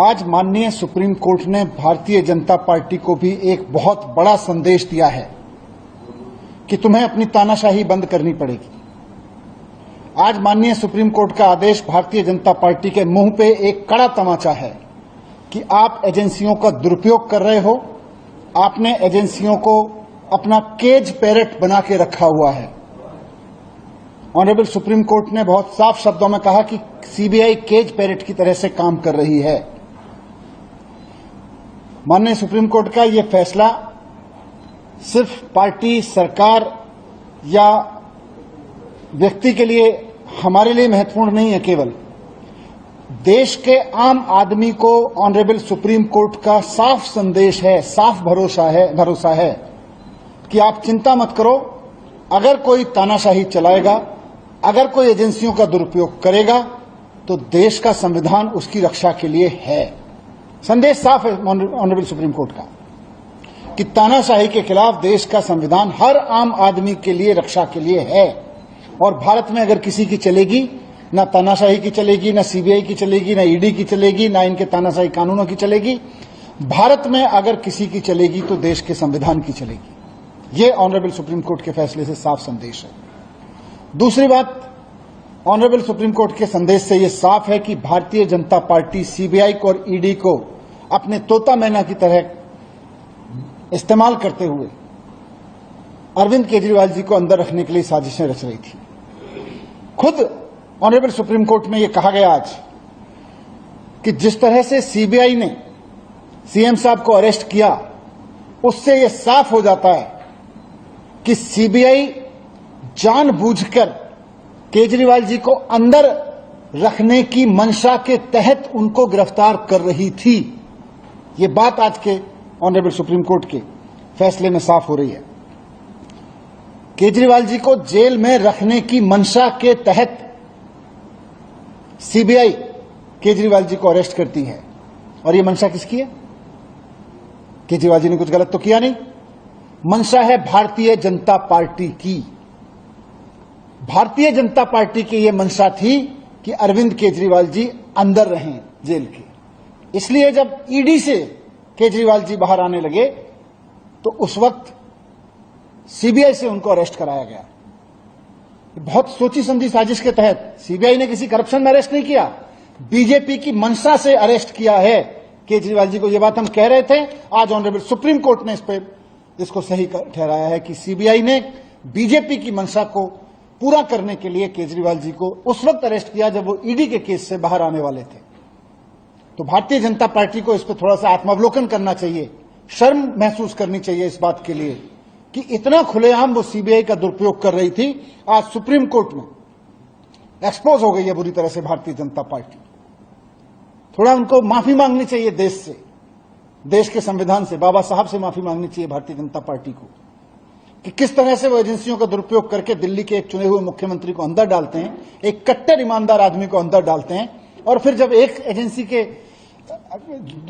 आज माननीय supreme court ने भारतीय जनता पार्टी को भी एक बहुत बड़ा संदेश दिया है कि तुम्हें अपनी तानाशाही बंद करनी पड़ेगी। आज माननीय सुप्रीम कोर्ट का आदेश भारतीय जनता पार्टी के मुंह पे एक कड़ा तमाचा है कि आप एजेंसियों का दुरुपयोग कर रहे हो। आपने एजेंसियों को अपना केज पैरट बना के रखा हुआ है। ऑनरेबल सुप्रीम कोर्ट ने बहुत साफ शब्दों में कहा कि सीबीआई केज पैरट की तरह से काम कर रही है। माननीय सुप्रीम कोर्ट का यह फैसला सिर्फ पार्टी, सरकार या व्यक्ति के लिए, हमारे लिए महत्वपूर्ण नहीं है। केवल देश के आम आदमी को ऑनरेबल सुप्रीम कोर्ट का साफ संदेश है, साफ भरोसा है कि आप चिंता मत करो। अगर कोई तानाशाही चलाएगा, अगर कोई एजेंसियों का दुरुपयोग करेगा, तो देश का संविधान उसकी रक्षा के लिए है। संदेश साफ है ऑनरेबल सुप्रीम कोर्ट का कि तानाशाही के खिलाफ देश का संविधान हर आम आदमी के लिए रक्षा के लिए है। और भारत में अगर किसी की चलेगी, ना तानाशाही की चलेगी, ना सीबीआई की चलेगी, ना ईडी की चलेगी, ना इनके तानाशाही कानूनों की चलेगी। भारत में अगर किसी की चलेगी तो देश के संविधान की चलेगी। ये ऑनरेबल सुप्रीम कोर्ट के फैसले से साफ संदेश है। दूसरी बात, ऑनरेबल सुप्रीम कोर्ट के संदेश से यह साफ है कि भारतीय जनता पार्टी सीबीआई को और ईडी को अपने तोता मैना की तरह इस्तेमाल करते हुए अरविंद केजरीवाल जी को अंदर रखने के लिए साजिशें रच रही थी। खुद ऑनरेबल सुप्रीम कोर्ट में यह कहा गया आज कि जिस तरह से सीबीआई ने सीएम साहब को अरेस्ट किया, उससे यह साफ हो जाता है कि सीबीआई जानबूझकर केजरीवाल जी को अंदर रखने की मंशा के तहत उनको गिरफ्तार कर रही थी। ये बात आज के ऑनरेबल सुप्रीम कोर्ट के फैसले में साफ हो रही है। केजरीवाल जी को जेल में रखने की मंशा के तहत सीबीआई केजरीवाल जी को अरेस्ट करती है। और ये मंशा किसकी है? केजरीवाल जी ने कुछ गलत तो किया नहीं। मंशा है भारतीय जनता पार्टी की। भारतीय जनता पार्टी की यह मंशा थी कि अरविंद केजरीवाल जी अंदर रहें जेल के। इसलिए जब ईडी से केजरीवाल जी बाहर आने लगे तो उस वक्त सीबीआई से उनको अरेस्ट कराया गया। बहुत सोची समझी साजिश के तहत सीबीआई ने किसी करप्शन में अरेस्ट नहीं किया, बीजेपी की मंशा से अरेस्ट किया है केजरीवाल जी को। यह बात हम कह रहे थे, आज ऑनरेबल सुप्रीम कोर्ट ने इसको सही ठहराया है कि सीबीआई ने बीजेपी की मंशा को पूरा करने के लिए केजरीवाल जी को उस वक्त अरेस्ट किया जब वो ईडी के केस से बाहर आने वाले थे। तो भारतीय जनता पार्टी को इस पर थोड़ा सा आत्मावलोकन करना चाहिए, शर्म महसूस करनी चाहिए इस बात के लिए कि इतना खुलेआम वो सीबीआई का दुरुपयोग कर रही थी। आज सुप्रीम कोर्ट में एक्सपोज हो गई है बुरी तरह से भारतीय जनता पार्टी। थोड़ा उनको माफी मांगनी चाहिए देश से, देश के संविधान से, बाबा साहब से माफी मांगनी चाहिए भारतीय जनता पार्टी को कि किस तरह से वो एजेंसियों का दुरुपयोग करके दिल्ली के एक चुने हुए मुख्यमंत्री को अंदर डालते हैं, एक कट्टर ईमानदार आदमी को अंदर डालते हैं, और फिर जब एक एजेंसी के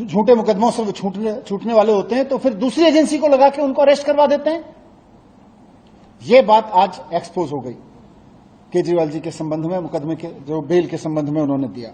झूठे मुकदमों से वो छूटने वाले होते हैं तो फिर दूसरी एजेंसी को लगा के उनको अरेस्ट करवा देते हैं। ये बात आज एक्सपोज हो गई केजरीवाल जी के संबंध में, मुकदमे के जो बेल के संबंध में उन्होंने दिया।